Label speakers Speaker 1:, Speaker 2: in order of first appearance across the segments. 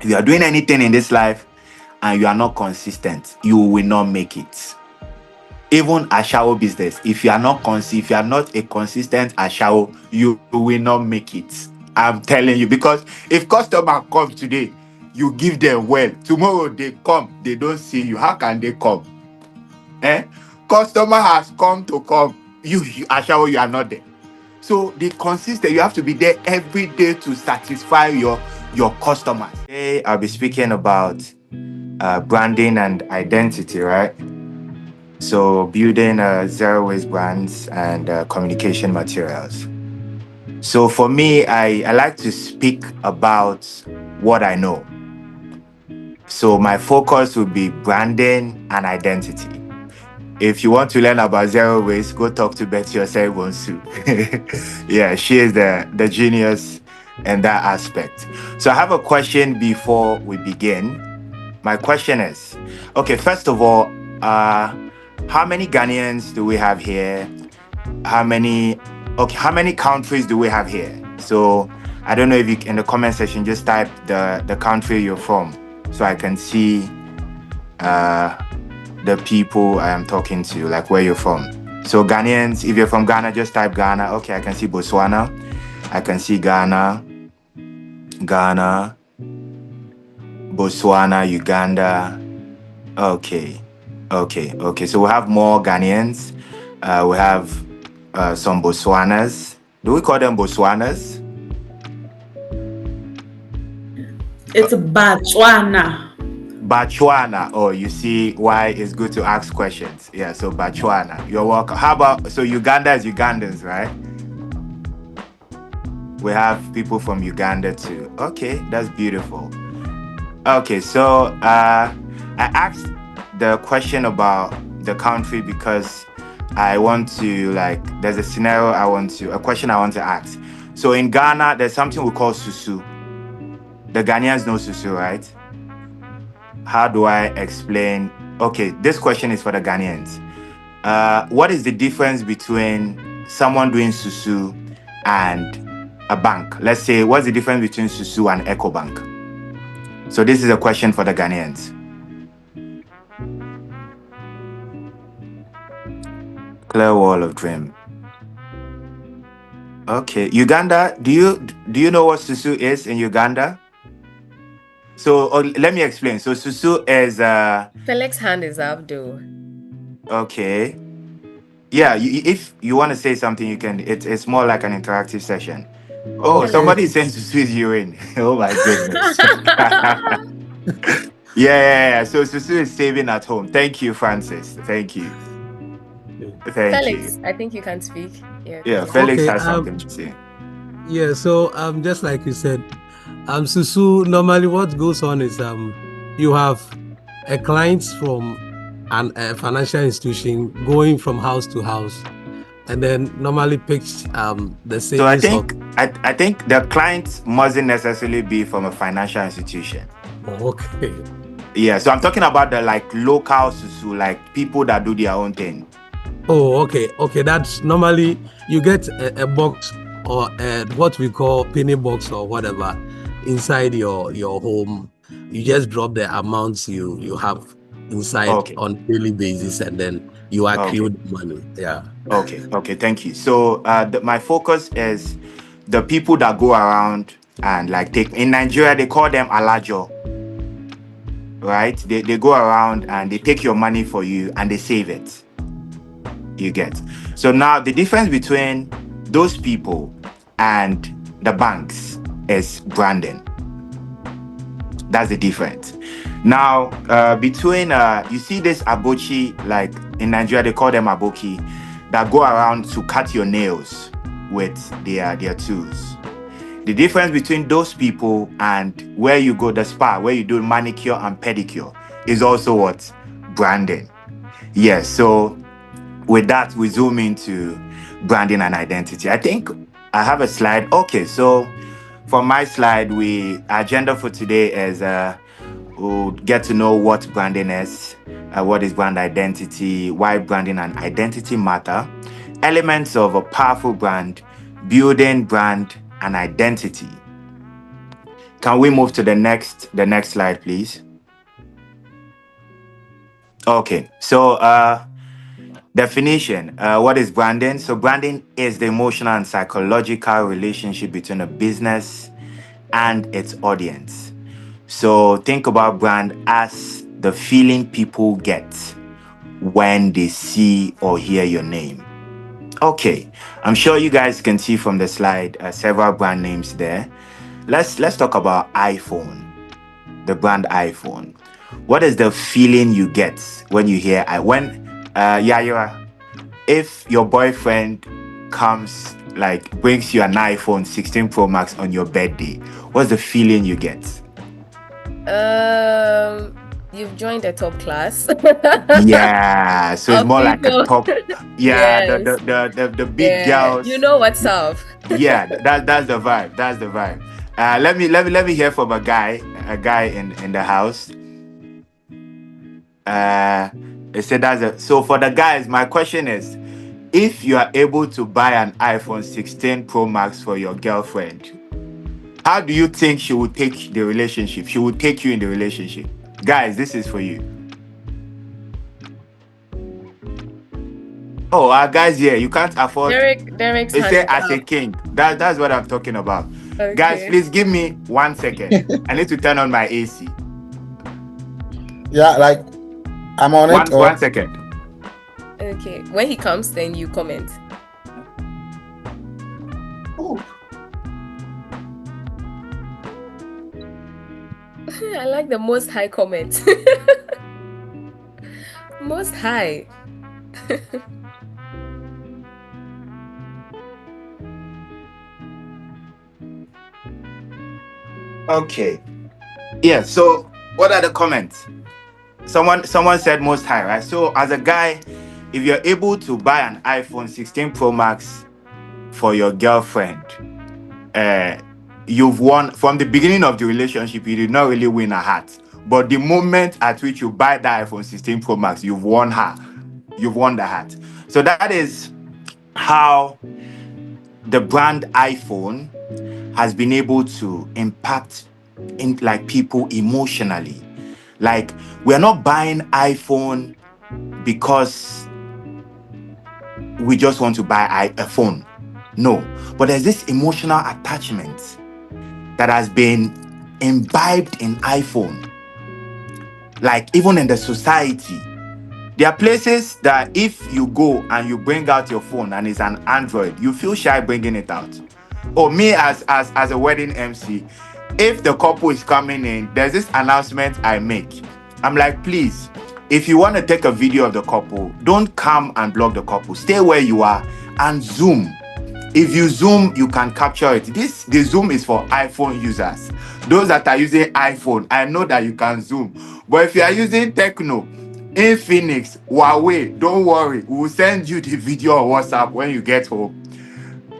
Speaker 1: If you are doing anything in this life and you are not consistent, you will not make it. Even a shower business, if you are not if you are not a consistent shower, you will not make it. I'm telling you, because if customer come today, you give them well. Tomorrow they come, they don't see you. How can they come? Customer has come to come. You shower, you are not there. So the consistent, you have to be there every day to satisfy your customers. Today I'll be speaking about branding and identity, right? So building zero waste brands and communication materials. So for me, I like to speak about what I know. So my focus will be branding and identity. If you want to learn about zero waste, go talk to Betty Osei-Wonsu. Yeah, she is the genius in that aspect. So I have a question before we begin. My question is, okay, first of all, how many Ghanaians do we have here? How many countries do we have here? So I don't know if you in the comment section just type the country you're from, so I can see the people I am talking to, like where you're from. So Ghanaians, if you're from Ghana, just type Ghana. Okay, I can see Botswana. I can see Ghana, Botswana, Uganda. Okay. So we have more Ghanaians. We have some Botswanas. Do we call them Botswanas?
Speaker 2: It's Botswana.
Speaker 1: Oh, you see why it's good to ask questions. Yeah, so Botswana. You're welcome. How about, so Uganda is Ugandans, right? We have people from Uganda too. Okay, that's beautiful. Okay, so I asked the question about the country because I want to, there's a scenario a question I want to ask. So in Ghana, there's something we call susu. The Ghanaians know susu, right? How do I explain? Okay, this question is for the Ghanaians. What is the difference between someone doing susu and a bank? Let's say, what's the difference between susu and EcoBank? So this is a question for the Ghanaians. Clear wall of dream. Okay, Uganda. Do you know what susu is in Uganda? So let me explain. So susu is
Speaker 3: Felix's hand is up, though.
Speaker 1: Okay. Yeah, if you want to say something, you can. It's more like an interactive session. Oh,
Speaker 4: Okay.
Speaker 1: somebody is saying susu is urine. Oh my goodness. Yeah. So susu is saving at home. Thank you, Francis. Thank you.
Speaker 3: Felix, I think you can speak.
Speaker 1: Yeah, Felix has something to say.
Speaker 4: Yeah, so just like you said, susu, normally what goes on is you have a client from a financial institution going from house to house, and then normally picks the savings.
Speaker 1: So I think the client mustn't necessarily be from a financial institution.
Speaker 4: Okay.
Speaker 1: Yeah, so I'm talking about the local susu, like people that do their own thing.
Speaker 4: Oh, okay. That's normally you get a box or what we call penny box or whatever inside your home. You just drop the amounts you have inside on daily basis, and then you accrue the money. Yeah.
Speaker 1: Okay. Thank you. So my focus is the people that go around and take in Nigeria, they call them alajo. Right? They go around and they take your money for you and they save it. You get. So now the difference between those people and the banks is branding. That's the difference. Now, between you see this abochi, in Nigeria they call them aboki, that go around to cut your nails with their tools. The difference between those people and where you go, the spa, where you do manicure and pedicure, is also what? Branding. Yes, so with that, we zoom into branding and identity. I think I have a slide. Okay, so for my slide, our agenda for today is we'll get to know what branding is, what is brand identity, why branding and identity matter, elements of a powerful brand, building brand and identity. Can we move to the next slide, please? Okay, so definition. What is branding? So branding is the emotional and psychological relationship between a business and its audience. So think about brand as the feeling people get when they see or hear your name. Okay, I'm sure you guys can see from the slide several brand names there. Let's talk about iPhone, the brand iPhone. What is the feeling you get when you hear if your boyfriend comes, like brings you an iPhone 16 Pro Max on your birthday, what's the feeling you get?
Speaker 3: You've joined a top class.
Speaker 1: Yeah, so it's more like a top. Yeah,
Speaker 3: Yes.
Speaker 1: the big girls.
Speaker 3: You know what's up.
Speaker 1: Yeah, that's the vibe. That's the vibe. Let me hear from a guy in the house. It said so for the guys, my question is, if you are able to buy an iPhone 16 Pro Max for your girlfriend, how do you think she would take the relationship? She would take you in the relationship. Guys, this is for you. Oh, guys, yeah, you can't afford.
Speaker 3: Derek's
Speaker 1: They say as a king. That's what I'm talking about. Okay. Guys, please give me 1 second. I need to turn on my AC.
Speaker 5: Yeah, like I'm on it.
Speaker 1: 1 second.
Speaker 3: Okay. When he comes, then you comment.
Speaker 5: Oh.
Speaker 3: I like the most high comment. Most high.
Speaker 1: Okay. Yeah, so what are the comments? Someone said most high, right? So as a guy, if you're able to buy an iPhone 16 Pro Max for your girlfriend, you've won. From the beginning of the relationship, you did not really win her heart. But the moment at which you buy that iPhone 16 Pro Max, you've won her. You've won the heart. So that is how the brand iPhone has been able to impact in like people emotionally. Like, we're not buying iPhone because we just want to buy a phone. No, but there's this emotional attachment that has been imbibed in iPhone. Like, even in the society, there are places that if you go and you bring out your phone and it's an Android, you feel shy bringing it out. Oh, me as a wedding MC, if the couple is coming in, there's this announcement I make. I'm like, please, if you want to take a video of the couple, don't come and block the couple. Stay where you are and zoom. If you zoom, you can capture it. The zoom is for iPhone users. Those that are using iPhone, I know that you can zoom. But if you are using Techno, Infinix, Huawei, don't worry. We will send you the video on WhatsApp when you get home.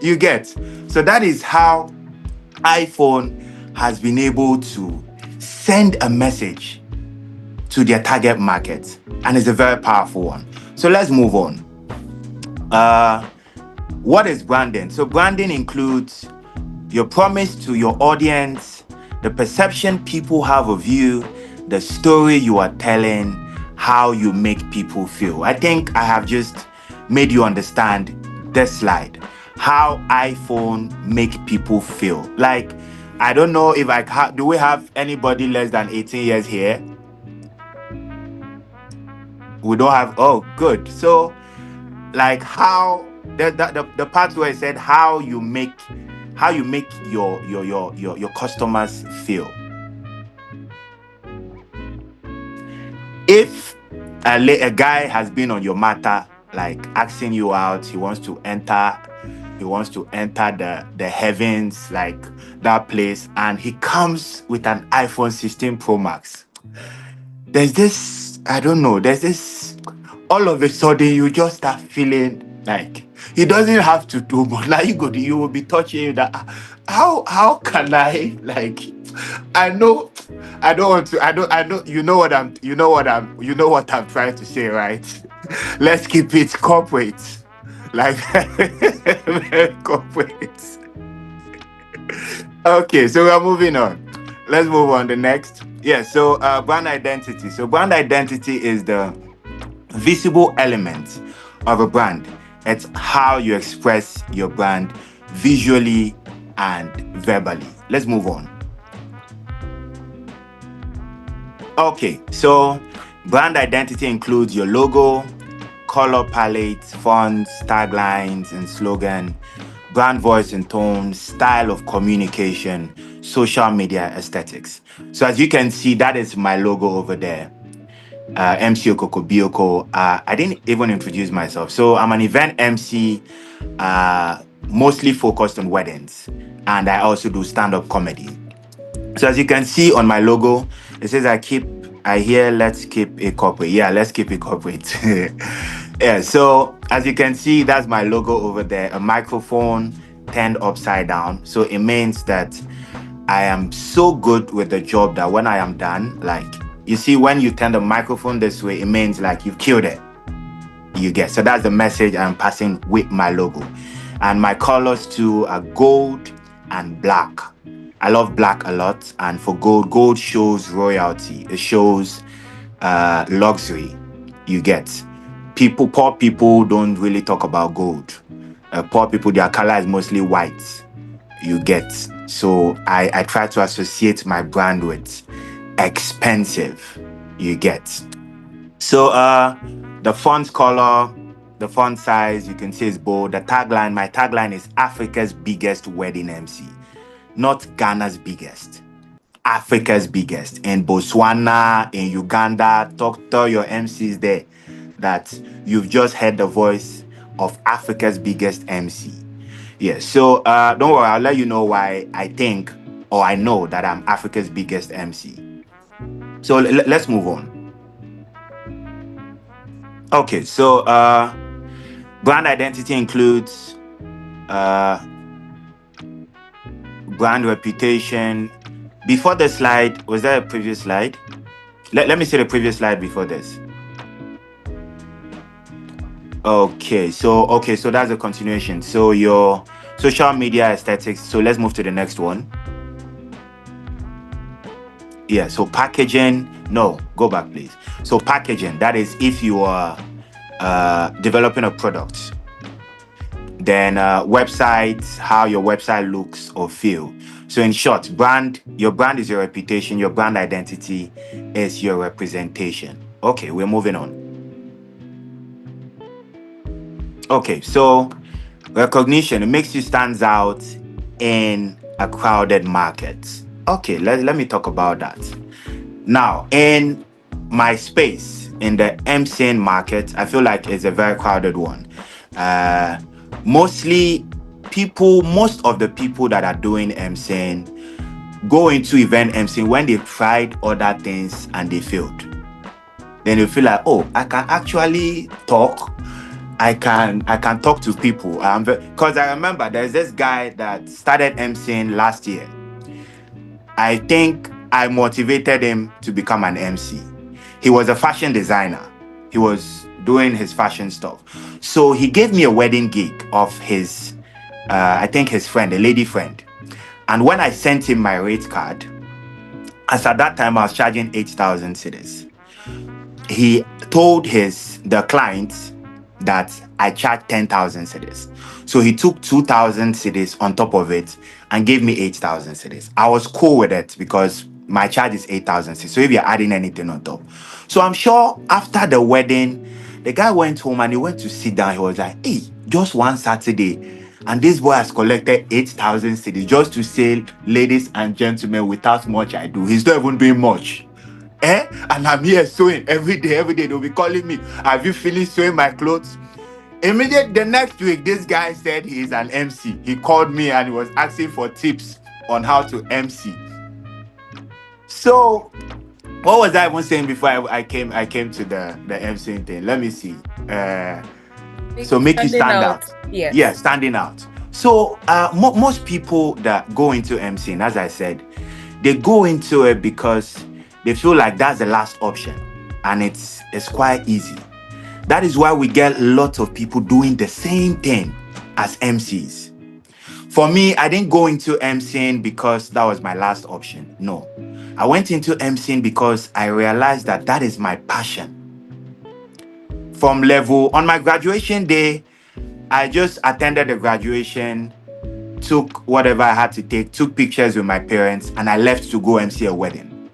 Speaker 1: You get. So that is how iPhone has been able to send a message to their target market, and it's a very powerful one. So let's move on. What is branding? So branding includes your promise to your audience, the perception people have of you, the story you are telling, how you make people feel. I think I have just made you understand this slide, how iPhone make people feel. Like, I don't know if do we have anybody less than 18 years here? We don't have. Oh, good. So, like, how the part where I said how you make your customers feel. If a guy has been on your matter, like asking you out, he wants to enter the heavens, like that place, and he comes with an iPhone 16 Pro Max. There's this, I don't know, all of a sudden you just start feeling like he doesn't have to do, but now you will be touching that. How can I, like, I know you know what I'm trying to say, right? Let's keep it corporate. Like very corporate. Okay, so we're moving on. let's move on. The next. Yeah. So brand identity. So brand identity is the visible element of a brand. It's how you express your brand visually and verbally. Let's move on. Okay, so brand identity includes your logo, color palette, fonts, taglines, and slogan, brand voice and tone, style of communication, social media aesthetics. So as you can see, that is my logo over there. MC Okoko Bioko. I didn't even introduce myself. So I'm an event MC, mostly focused on weddings, and I also do stand-up comedy. So as you can see on my logo, it says let's keep it corporate. Yeah, let's keep it corporate. Yeah, so as you can see, that's my logo over there, a microphone turned upside down. So it means that I am so good with the job that when I am done, like, you see, when you turn the microphone this way, it means like you've killed it. You get. So that's the message I'm passing with my logo. And my colors too are gold and black. I love black a lot. And for gold shows royalty. It shows luxury. You get. Poor people don't really talk about gold. Poor people, their color is mostly white. You get. So I try to associate my brand with expensive. You get. So the font color, the font size, you can see is bold. The tagline, my tagline is Africa's biggest wedding MC, not Ghana's biggest. Africa's biggest. In Botswana, in Uganda, tell your MCs there that you've just heard the voice of Africa's biggest MC. Yeah, so don't worry, I'll let you know why I think or I know that I'm Africa's biggest MC. So let's move on. Okay, so brand identity includes brand reputation. Before the slide, was there a previous slide? Let me see the previous slide before this. Okay, so that's a continuation. So your social media aesthetics. So let's move to the next one. Yeah, so packaging. No, go back, please. So packaging, that is if you are developing a product. Then websites, how your website looks or feel. So in short, your brand is your reputation, your brand identity is your representation. Okay, we're moving on. Okay, so recognition, it makes you stand out in a crowded market. Okay, let me talk about that. Now, in my space, in the MCN market, I feel like it's a very crowded one. Most of the people that are doing MCN go into event MCN when they tried other things and they failed. Then you feel like, oh, I can actually talk. I can talk to people. Because I remember there's this guy that started MCN last year. I think I motivated him to become an MC. He was a fashion designer. He was doing his fashion stuff. So he gave me a wedding gig of his, I think his friend, a lady friend. And when I sent him my rate card, as at that time I was charging 8,000 cedis. He told the client that I charged 10,000 cedis. So he took 2,000 cedis on top of it and gave me 8,000 cedis. I was cool with it because my charge is 8,000 cedis. So if you're adding anything on top. So I'm sure after the wedding, the guy went home and he went to sit down. He was like, hey, just one Saturday. And this boy has collected 8,000 cedis just to say, ladies and gentlemen, without much I do. He's not even doing much. And I'm here sewing every day. They'll be calling me, have you finished sewing my clothes? Immediately the next week, this guy said he's an MC. He called me and he was asking for tips on how to MC. So what was I even saying before I came to the MCing thing? Let me see. So make you stand out.
Speaker 3: Yes.
Speaker 1: Yeah, standing out. So most people that go into MCing, as I said, they go into it because they feel like that's the last option and it's quite easy. That is why we get lots of people doing the same thing as MCs. For me, I didn't go into MCing because that was my last option. No. I went into MCing because I realized that that is my passion. From level, on my graduation day, I just attended the graduation, took whatever I had to take, took pictures with my parents, and I left to go MC a wedding.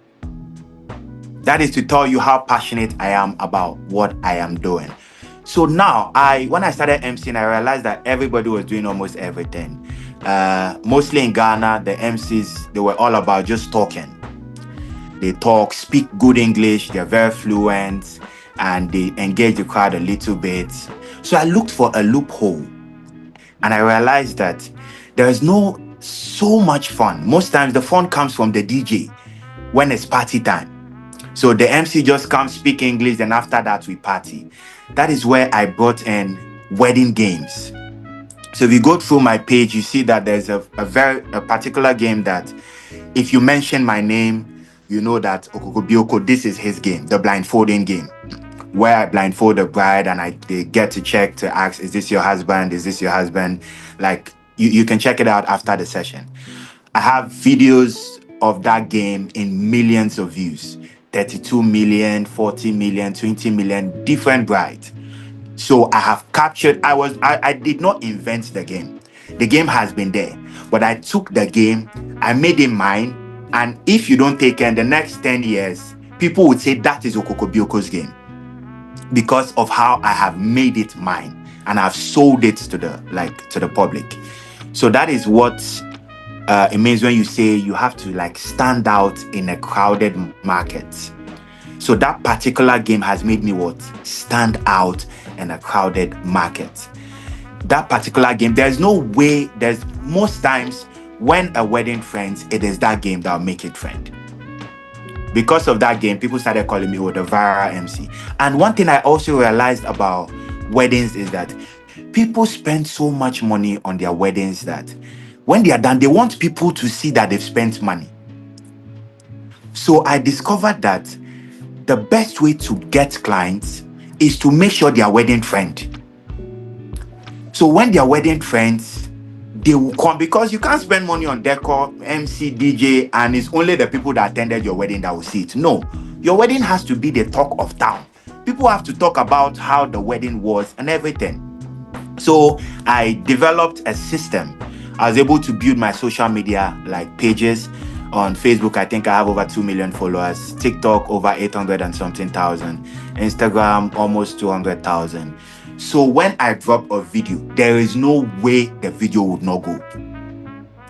Speaker 1: That is to tell you how passionate I am about what I am doing. So now, when I started MCing, I realized that everybody was doing almost everything. Mostly in Ghana, the MCs, they were all about just talking. They talk, speak good English, they're very fluent, and they engage the crowd a little bit. So I looked for a loophole, and I realized that there is no so much fun. Most times the fun comes from the DJ when it's party time. So the MC just comes, speak English, and after that we party. That is where I brought in wedding games. So if you go through my page, you see that there's a particular game that if you mention my name, you know that Okokobioko, this is his game, the blindfolding game, where I blindfold the bride and they get to check to ask, is this your husband? Is this your husband? Like you can check it out after the session. I have videos of that game in millions of views, 32 million, 40 million, 20 million, different brides. So I have captured, I did not invent the game. The game has been there, but I took the game, I made it mine. And if you don't take it in the next 10 years, people would say that is Okokobioko's game because of how I have made it mine and I've sold it to the public. So that is what it means when you say you have to stand out in a crowded market. So that particular game has made me stand out in a crowded market. That particular game, there's most times when a wedding trends, it is that game that will make it trend. Because of that game, people started calling me the viral MC. And one thing I also realized about weddings is that people spend so much money on their weddings that when they are done, they want people to see that they've spent money. So I discovered that the best way to get clients is to make sure they are wedding trend. So when they are wedding trends, they will come, because you can't spend money on decor, MC, DJ, and it's only the people that attended your wedding that will see it. No, your wedding has to be the talk of town. People have to talk about how the wedding was and everything. So I developed a system. I was able to build my social media pages. On Facebook, I think I have over 2 million followers. TikTok, over 800 and something thousand. Instagram, almost 200,000. So when I drop a video, there is no way the video would not go.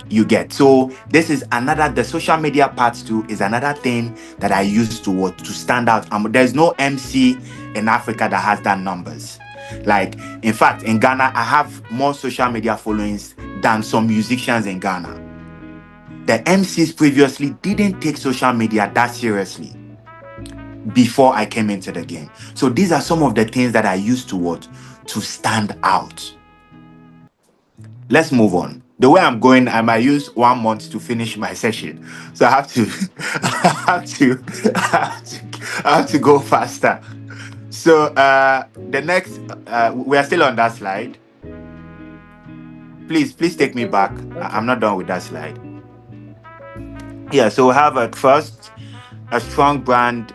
Speaker 1: You get. So this is the social media part too is another thing that I use to stand out. There's no MC in Africa that has that numbers. In fact, in Ghana, I have more social media followings than some musicians in Ghana. The MCs previously didn't take social media that seriously before I came into the game. So these are some of the things that I used to stand out. Let's move on. The way I'm going, I might use 1 month to finish my session. So I have to go faster. So the next, we are still on that slide. Please take me back. I'm not done with that slide. Yeah, so we have a strong brand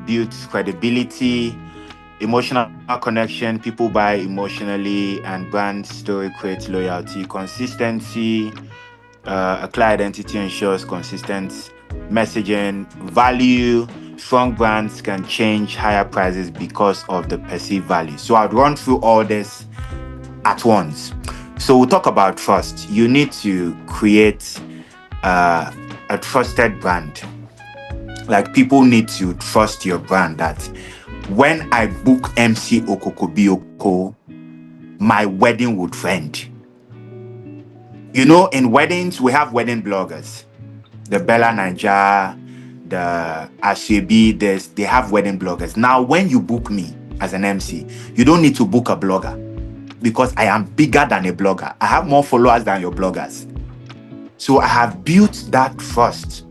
Speaker 1: builds credibility, emotional connection, people buy emotionally, and brand story creates loyalty, consistency, a clear identity ensures consistent messaging, value. Strong brands can change higher prices because of the perceived value. So I'd run through all this at once. So we'll talk about trust. You need to create a trusted brand. People need to trust your brand, that when I book MC Okokobioko, my wedding would trend. In weddings, we have wedding bloggers. The Bella Naija, the Ashebi, they have wedding bloggers. Now, when you book me as an MC, you don't need to book a blogger because I am bigger than a blogger. I have more followers than your bloggers. So I have built that trust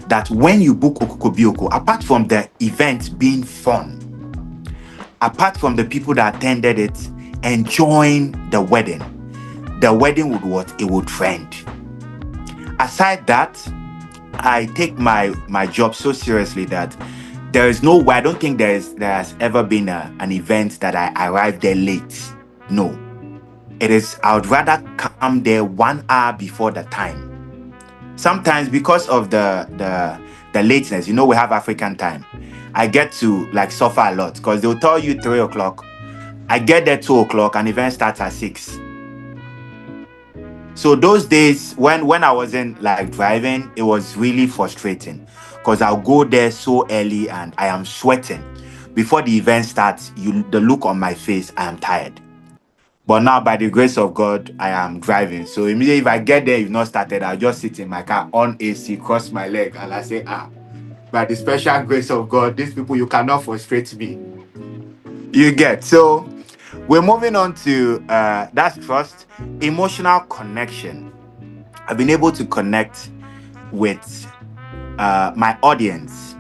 Speaker 1: that when you book Okokobioko, apart from the event being fun, apart from the people that attended it enjoying the wedding, the wedding would what? It would trend. Aside that, I take my job so seriously that there is no way. I don't think there has ever been an event that I arrived there late. No. It is, I would rather come there 1 hour before the time. Sometimes because of the lateness, we have African time. I get to like suffer a lot because they'll tell you 3 o'clock. I get there 2 o'clock and event starts at 6. So those days when I wasn't like driving, it was really frustrating because I'll go there so early and I am sweating. Before the event starts, the look on my face, I am tired. But now, by the grace of God, I am driving. So immediately, if I get there, you've not started, I'll just sit in my car on AC, cross my leg, and I say, by the special grace of God, these people, you cannot frustrate me. You get. So we're moving on to that's trust, emotional connection. I've been able to connect with my audience.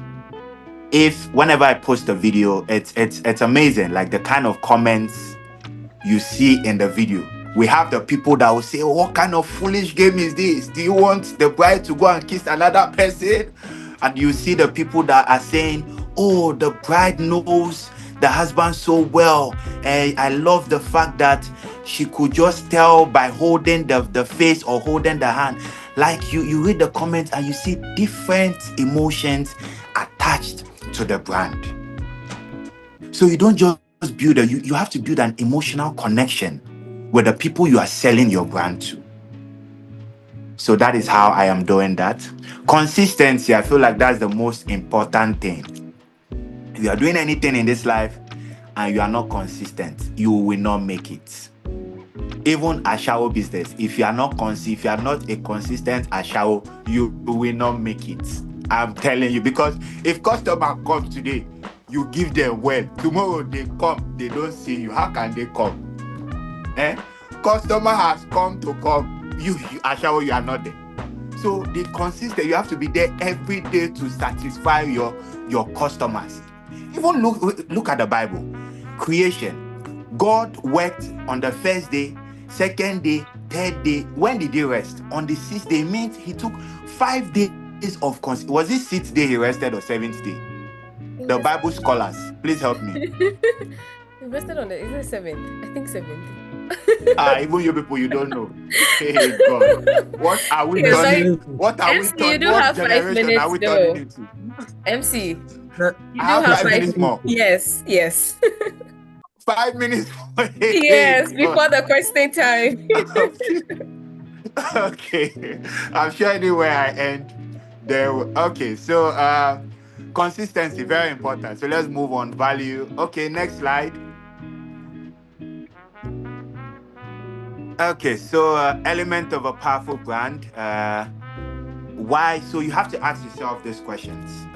Speaker 1: If whenever I post a video, it's amazing, like the kind of comments you see in the video. We have the people that will say, what kind of foolish game is this? Do you want the bride to go and kiss another person? And you see the people that are saying, oh, the bride knows the husband so well. I love the fact that she could just tell by holding the face or holding the hand. Like you read the comments and you see different emotions attached to the brand. So you don't just build you have to build an emotional connection with the people you are selling your brand to. So that is how I am doing that. Consistency, I feel like that's the most important thing. If you are doing anything in this life and you are not consistent, you will not make it. Even ashawo business, if you are not a consistent ashawo, you will not make it. I'm telling you, because if customer comes today, you give them well. Tomorrow they come, they don't see you. How can they come? Customer has come to come. You ashawo, you are not there. So the consistent, you have to be there every day to satisfy your customers. Even look at the Bible. Creation. God worked on the first day, second day, third day. When did he rest? On the 6th day. Means he took 5 days of was it 6th day he rested or 7th day? The Bible scholars, please help me.
Speaker 3: He rested on is it 7th? I think 7th.
Speaker 1: Even you people, you don't know. Hey God, what are we turning? What are we turning?
Speaker 3: You do
Speaker 1: What
Speaker 3: have 5
Speaker 1: generation
Speaker 3: minutes
Speaker 1: are we
Speaker 3: though.
Speaker 1: turning into?
Speaker 3: MC, you do
Speaker 1: I
Speaker 3: have
Speaker 1: 5 minutes more.
Speaker 3: Yes.
Speaker 1: 5 minutes more.
Speaker 3: Yes, before the question time.
Speaker 1: Okay. I'm sure anywhere I end, there. Okay, so consistency, very important. So let's move on. Value. Okay, next slide. Okay, so element of a powerful brand. Why? So you have to ask yourself these questions.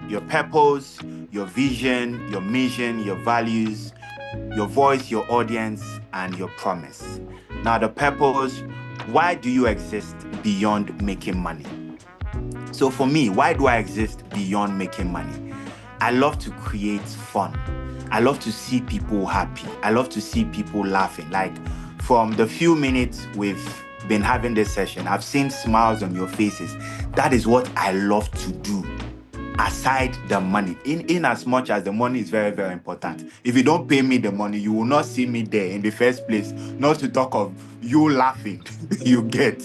Speaker 1: Your purpose, your vision, your mission, your values, your voice, your audience, and your promise. Now, the purpose, why do you exist beyond making money? So for me, why do I exist beyond making money? I love to create fun. I love to see people happy. I love to see people laughing. Like from the few minutes we've been having this session, I've seen smiles on your faces. That is what I love to do. Aside the money, in as much as the money is very, very important. If you don't pay me the money, you will not see me there in the first place, not to talk of you laughing. You get.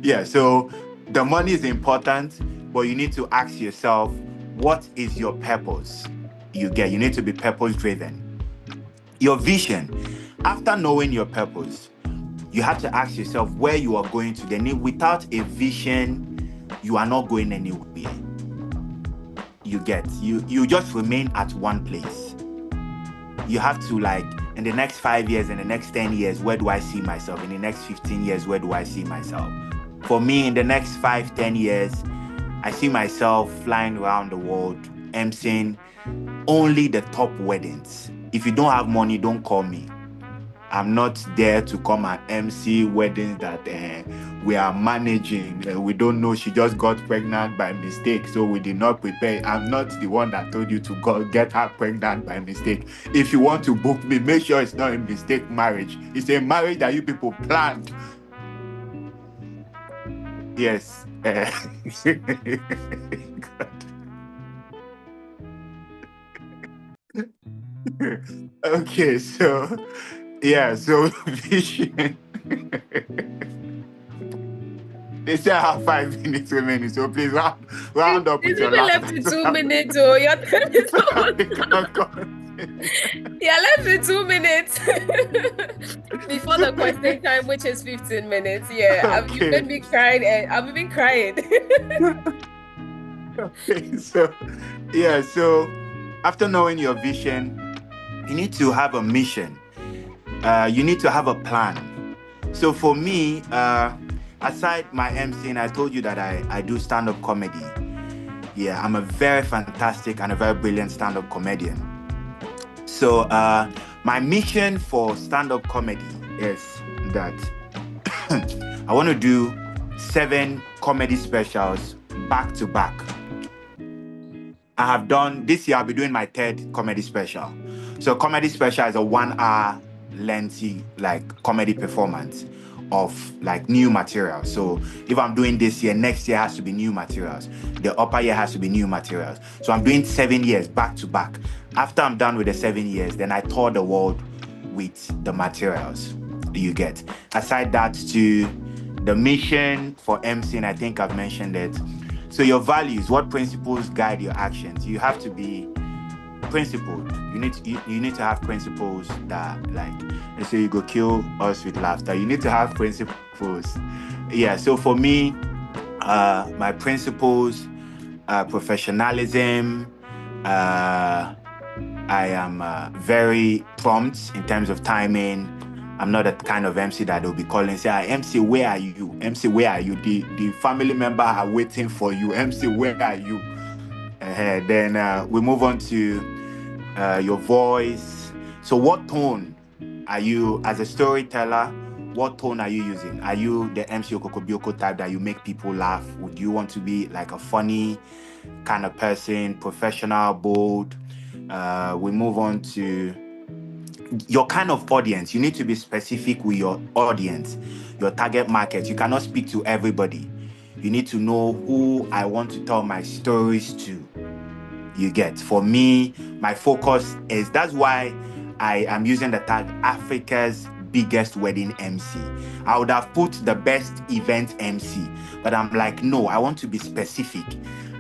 Speaker 1: Yeah, so the money is important, but you need to ask yourself, what is your purpose? You need to be purpose driven. Your vision, after knowing your purpose, you have to ask yourself where you are going to. Then without a vision, you are not going anywhere. You just remain at one place. You have to, like, in the next 5 years, in the next 10 years, where do I see myself? In the next 15 years, where do I see myself? For me, in the next 5-10 years, I see myself flying around the world, emceeing only the top weddings. If you don't have money, don't call me. I'm not there to come and MC weddings that we are managing. We don't know. She just got pregnant by mistake, so we did not prepare. I'm not the one that told you to go get her pregnant by mistake. If you want to book me, make sure it's not a mistake marriage. It's a marriage that you people planned. Yes. Okay, so so vision. They still have 5 minutes remaining, so please round up with
Speaker 3: It's
Speaker 1: your
Speaker 3: even
Speaker 1: last
Speaker 3: left with 2 minutes. Oh, your time is over. Yeah, left with 2 minutes before the question time, which is 15 minutes. Yeah,
Speaker 1: Okay.
Speaker 3: you've made me crying, and I'm even crying.
Speaker 1: Okay, so after knowing your vision, you need to have a mission. You need to have a plan. So for me, aside my MCing, I told you that I do stand-up comedy. Yeah, I'm a very fantastic and a very brilliant stand-up comedian. So my mission for stand-up comedy is that I want to do 7 comedy specials back to back. I have done this year. I'll be doing my 3rd comedy special. So comedy special is a 1-hour lengthy comedy performance of new material. So if I'm doing this year, next year has to be new materials. The upper year has to be new materials. So I'm doing 7 years back to back. After I'm done with the 7 years, then I tour the world with the materials you get. Aside that, to the mission for MCing, I think I've mentioned it. So your values, what principles guide your actions? You have to be principled. You need to have principles that, let's say you go kill us with laughter. You need to have principles. Yeah. So for me, my principles, professionalism. I am very prompt in terms of timing. I'm not that kind of MC that will be calling, say, MC, where are you? MC, where are you? The family member are waiting for you. MC, where are you? Then we move on to your voice. So what tone are you, as a storyteller, what tone are you using? Are you the MC Okokobioko type that you make people laugh? Would you want to be like a funny kind of person, professional, bold? We move on to your kind of audience. You need to be specific with your audience, your target market. You cannot speak to everybody. You need to know who I want to tell my stories to. You get. For me, my focus is, that's why I am using the tag Africa's biggest wedding MC. I would have put the best event MC, but I'm like, no, I want to be specific.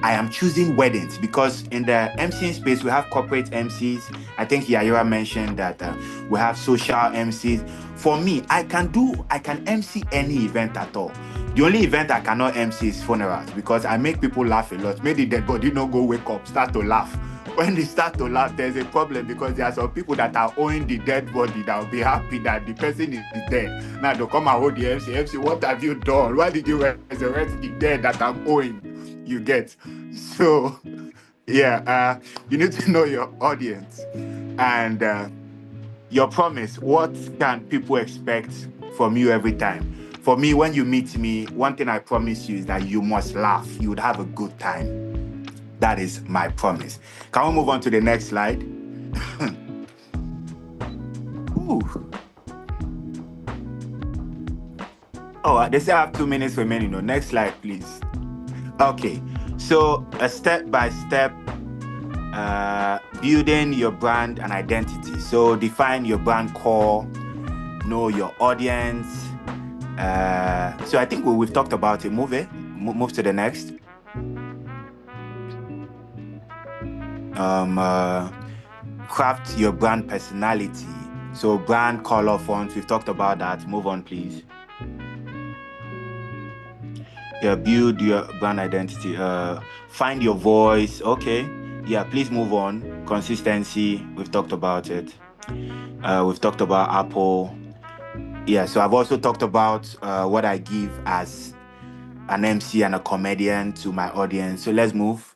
Speaker 1: I am choosing weddings because in the MCing space, we have corporate MCs. I think Yaira mentioned that we have social MCs. For me, I can MC any event at all. The only event I cannot MC is funerals, because I make people laugh a lot. Maybe the dead body no go wake up, start to laugh. When they start to laugh, there's a problem, because there are some people that are owing the dead body that will be happy that the person is dead. Now they'll come and hold the MC. MC, what have you done? Why did you resurrect the dead that I'm owing? You get. So yeah, you need to know your audience and your promise. What can people expect from you every time? For me, when you meet me, one thing I promise you is that you must laugh. You would have a good time. That is my promise. Can we move on to the next slide? Ooh. Oh, they still have 2 minutes remaining. No, next slide, please. Okay, so a step-by-step building your brand and identity. So define your brand core, know your audience. So I think we've talked about it. Move to the next. Craft your brand personality. So brand, color, font, we've talked about that. Move on, please. Yeah, build your brand identity. Find your voice. Okay. Yeah, please move on. Consistency, we've talked about it. We've talked about Apple. Yeah, so I've also talked about what I give as an MC and a comedian to my audience. So let's move.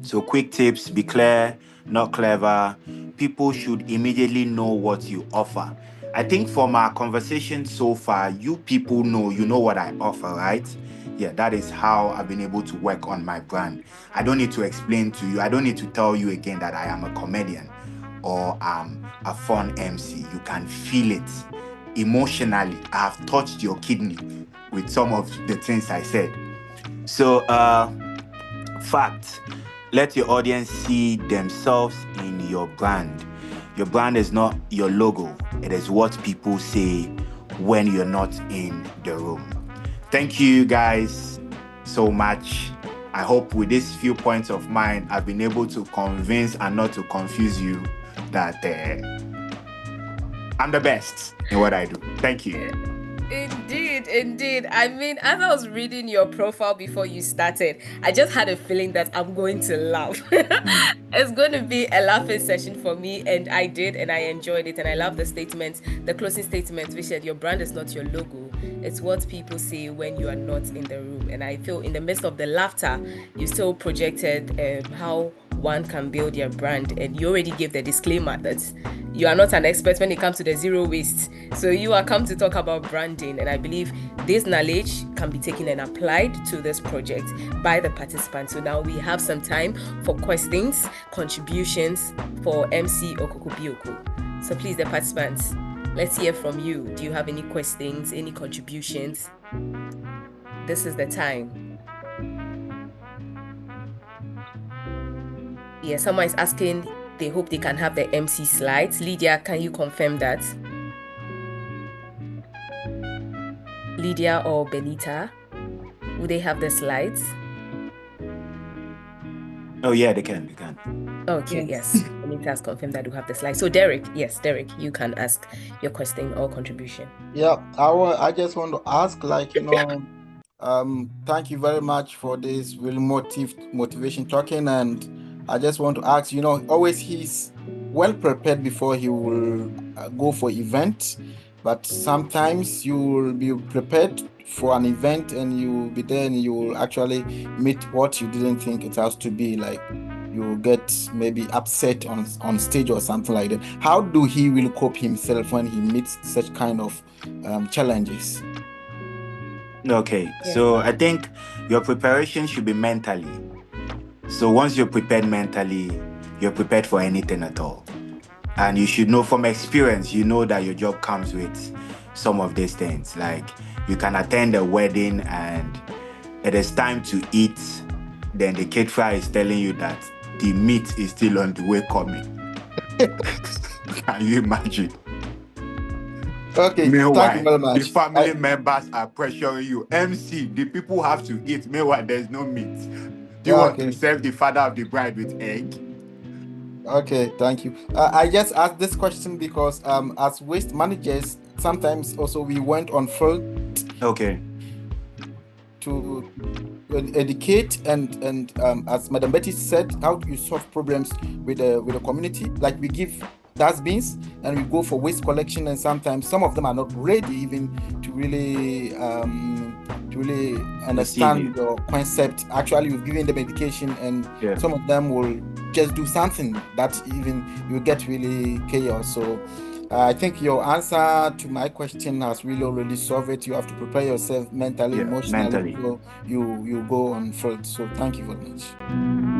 Speaker 1: So quick tips: be clear, not clever. people should immediately know what you offer. I think from our conversation so far, you people you know what I offer, right? Yeah, that is how I've been able to work on my brand. I don't need to explain to you, I don't need to tell you again that I am a comedian or I'm a fun MC. You can feel it emotionally. I have touched your kidney with some of the things I said. So, fact, let your audience see themselves in your brand. Your brand is not your logo, it is what people say when you're not in the room. Thank you guys so much. I hope with these few points of mine, I've been able to convince and not to confuse you that I'm the best in what I do. Thank you.
Speaker 3: Indeed. I mean, as I was reading your profile before you started, I just had a feeling that I'm going to laugh. It's going to be a laughing session for me, and I did, and I enjoyed it. And I love the statement, the closing statement, which said, your brand is not your logo. It's what people say when you are not in the room. And I feel in the midst of the laughter, you still projected how one can build your brand, and you already gave the disclaimer that you are not an expert when it comes to the zero waste. So you are come to talk about branding, and I believe this knowledge can be taken and applied to this project by the participants. So now we have some time for questions, contributions for MC Okoko Bioko. So please, the participants, let's hear from you. Do you have any questions, any contributions? This is the time. Yeah, someone is asking, they hope they can have the MC slides. Lydia, can you confirm that? Lydia or Benita, will they have the slides?
Speaker 1: Oh yeah, they can.
Speaker 3: Okay, yes. Benita has confirmed that we have the slides. So Derek, you can ask your question or contribution.
Speaker 5: Yeah, I just want to ask, thank you very much for this really motivation talking, and I just want to ask, always he's well prepared before he will go for event, but sometimes you will be prepared for an event and you will be there and you will actually meet what you didn't think it has to be. Like you will get maybe upset on stage or something like that. How do he will cope himself when he meets such kind of challenges?
Speaker 1: Okay, so I think your preparation should be mentally. So once you're prepared mentally, you're prepared for anything at all. And you should know from experience, you know that your job comes with some of these things. Like you can attend a wedding and it is time to eat. Then the caterer is telling you that the meat is still on the way coming. Can you imagine?
Speaker 5: Okay,
Speaker 1: meanwhile,
Speaker 5: thank you very much.
Speaker 1: the family members are pressuring you. MC, the people have to eat. Meanwhile, there's no meat. Do you want to serve the father of the bride with egg?
Speaker 5: Okay, thank you. I just asked this question because as waste managers, sometimes also we went on field to educate and as Madam Betty said, how do you solve problems with the community? Like we give dustbins and we go for waste collection, and sometimes some of them are not ready even to really understand the concept. Actually, we've given them education, and some of them will just do something that even you get really chaos. So I think your answer to my question has really already solved it. You have to prepare yourself mentally, emotionally, so you go on field. So thank you very much.